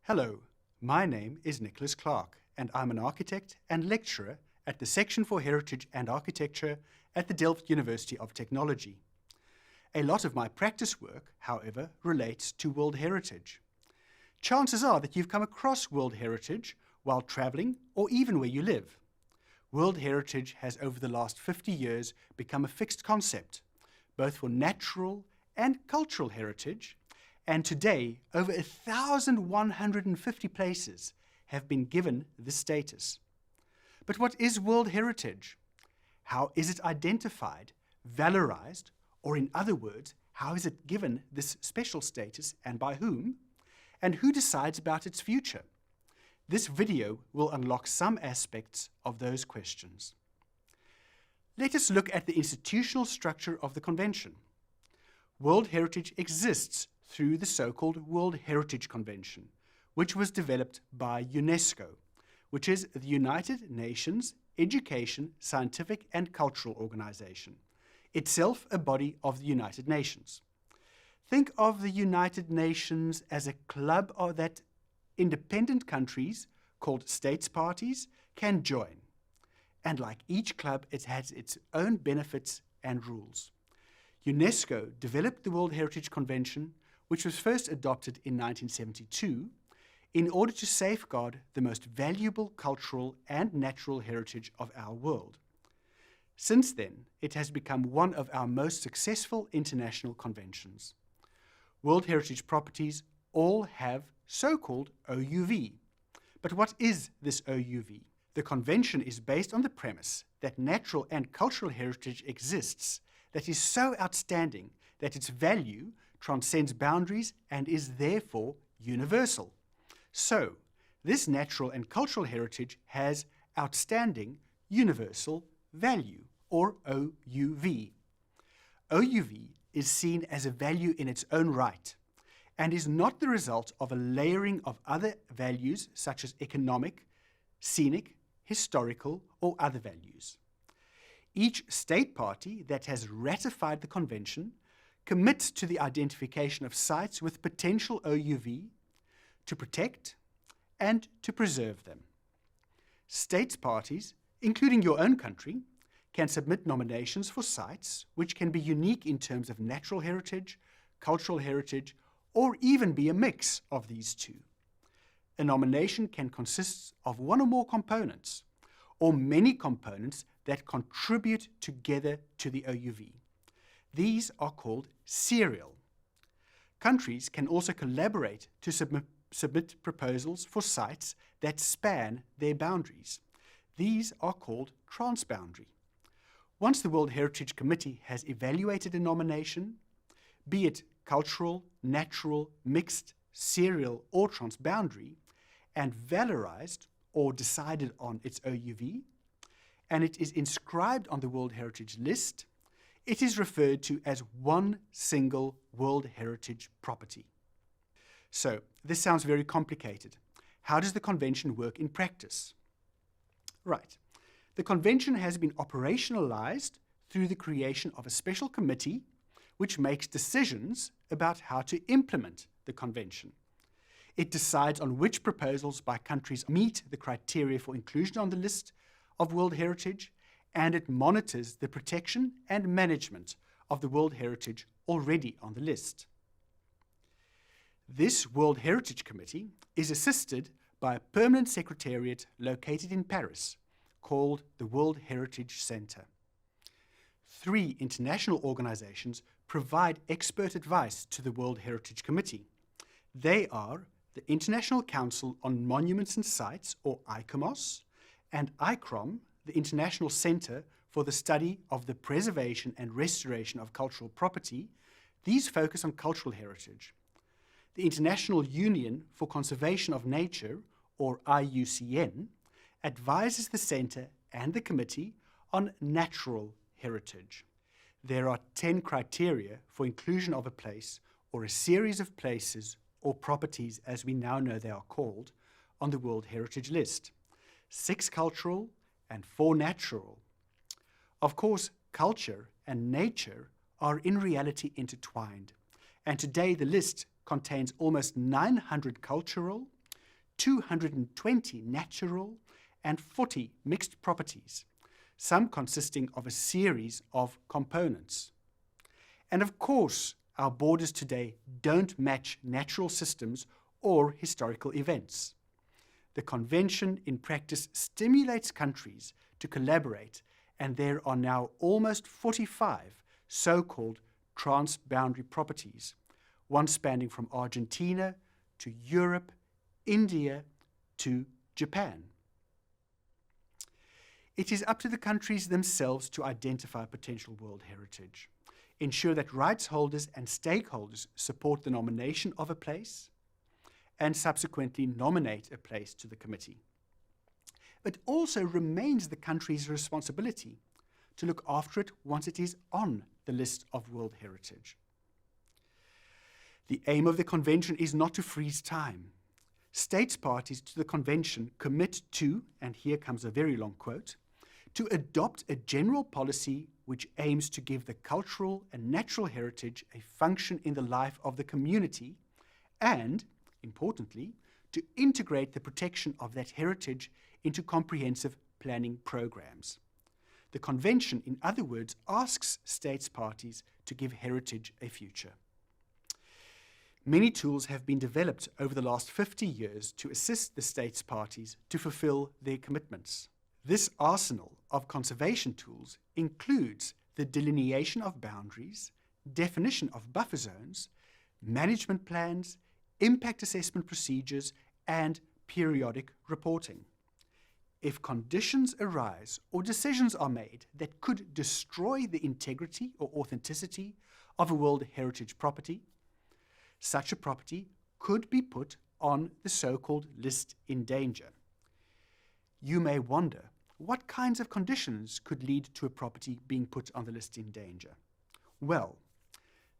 Hello, my name is Nicholas Clarke, and I'm an architect and lecturer at the Section for Heritage and Architecture at the Delft University of Technology. A lot of my practice work, however, relates to World Heritage. Chances are that you've come across World Heritage while traveling or even where you live. World Heritage has over the last 50 years become a fixed concept, both for natural and cultural heritage, and today over 1,150 places have been given this status. But what is World Heritage? How is it identified, valorized, or in other words, how is it given this special status and by whom? And who decides about its future? This video will unlock some aspects of those questions. Let us look at the institutional structure of the convention. World Heritage exists through the so-called World Heritage Convention, which was developed by UNESCO, which is the United Nations Education, Scientific and Cultural Organization, itself a body of the United Nations. Think of the United Nations as a club that independent countries, called states parties, can join. And like each club, it has its own benefits and rules. UNESCO developed the World Heritage Convention, which was first adopted in 1972, in order to safeguard the most valuable cultural and natural heritage of our world. Since then, it has become one of our most successful international conventions. World Heritage properties all have so-called OUV. But what is this OUV? The convention is based on the premise that natural and cultural heritage exists that is so outstanding that its value transcends boundaries and is therefore universal. So, this natural and cultural heritage has outstanding universal value, or OUV. OUV is seen as a value in its own right and is not the result of a layering of other values such as economic, scenic, historical, or other values. Each state party that has ratified the convention commits to the identification of sites with potential OUV, to protect and to preserve them. States parties, including your own country, can submit nominations for sites which can be unique in terms of natural heritage, cultural heritage, or even be a mix of these two. A nomination can consist of one or more components, or many components that contribute together to the OUV. These are called serial. Countries can also collaborate to submit proposals for sites that span their boundaries. These are called transboundary. Once the World Heritage Committee has evaluated a nomination, be it cultural, natural, mixed, serial, or transboundary, and valorized or decided on its OUV, and it is inscribed on the World Heritage List, it is referred to as one single World Heritage property. So, this sounds very complicated. How does the convention work in practice? Right. The convention has been operationalized through the creation of a special committee which makes decisions about how to implement the convention. It decides on which proposals by countries meet the criteria for inclusion on the list of World Heritage, and it monitors the protection and management of the World Heritage already on the list. This World Heritage Committee is assisted by a permanent secretariat located in Paris, called the World Heritage Center. 3 international organizations provide expert advice to the World Heritage Committee. They are the International Council on Monuments and Sites, or ICOMOS, and ICROM, the International Center for the Study of the Preservation and Restoration of Cultural Property. These focus on cultural heritage. The International Union for Conservation of Nature, or IUCN, advises the Center and the Committee on natural heritage. There are 10 criteria for inclusion of a place or a series of places or properties, as we now know they are called, on the World Heritage List. 6 cultural and 4 natural. Of course, culture and nature are in reality intertwined, and today the list contains almost 900 cultural, 220 natural and 40 mixed properties, some consisting of a series of components. And of course, our borders today don't match natural systems or historical events. The Convention in practice stimulates countries to collaborate, and there are now almost 45 so-called transboundary properties, one spanning from Argentina to Europe, India to Japan. It is up to the countries themselves to identify potential World Heritage, ensure that rights holders and stakeholders support the nomination of a place, and subsequently nominate a place to the committee. It also remains the country's responsibility to look after it once it is on the list of World Heritage. The aim of the Convention is not to freeze time. States parties to the Convention commit to, and here comes a very long quote, to adopt a general policy which aims to give the cultural and natural heritage a function in the life of the community and, importantly, to integrate the protection of that heritage into comprehensive planning programs. The Convention, in other words, asks states parties to give heritage a future. Many tools have been developed over the last 50 years to assist the states parties to fulfill their commitments. This arsenal of conservation tools includes the delineation of boundaries, definition of buffer zones, management plans, impact assessment procedures, and periodic reporting. If conditions arise or decisions are made that could destroy the integrity or authenticity of a World Heritage property, such a property could be put on the so-called list in danger. You may wonder, what kinds of conditions could lead to a property being put on the list in danger? Well,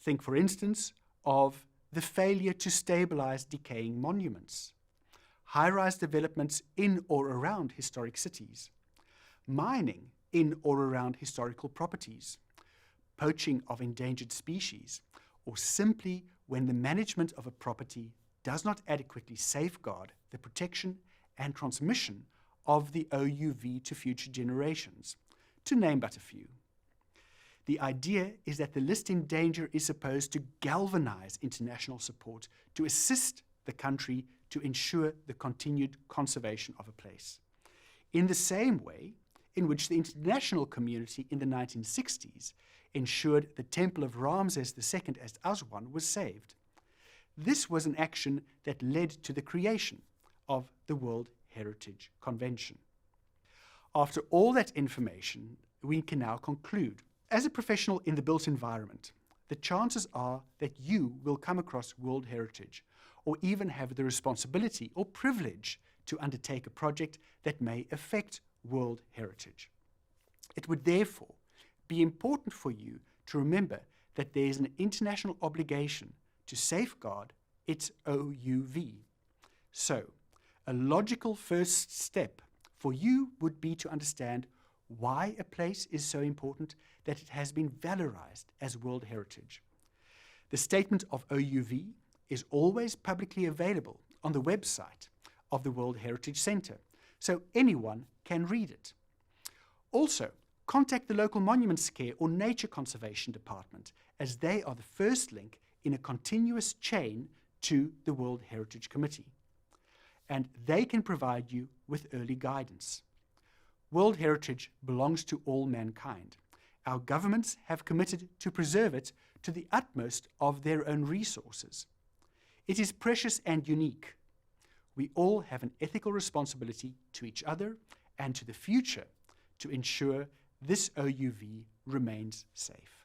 think for instance of the failure to stabilize decaying monuments, high-rise developments in or around historic cities, mining in or around historical properties, poaching of endangered species, or simply when the management of a property does not adequately safeguard the protection and transmission of the OUV to future generations, to name but a few. The idea is that the list in danger is supposed to galvanize international support to assist the country to ensure the continued conservation of a place, in the same way in which the international community in the 1960s ensured the Temple of Ramses II as Aswan was saved. This was an action that led to the creation of the World Heritage Convention. After all that information, we can now conclude. As a professional in the built environment, the chances are that you will come across World Heritage or even have the responsibility or privilege to undertake a project that may affect World Heritage. It would therefore be important for you to remember that there is an international obligation to safeguard its OUV. So, a logical first step for you would be to understand why a place is so important that it has been valorized as World Heritage. The statement of OUV is always publicly available on the website of the World Heritage Center, so anyone can read it. Also, contact the local Monuments Care or Nature Conservation Department, as they are the first link in a continuous chain to the World Heritage Committee, and they can provide you with early guidance. World Heritage belongs to all mankind. Our governments have committed to preserve it to the utmost of their own resources. It is precious and unique. We all have an ethical responsibility to each other and to the future to ensure this OUV remains safe.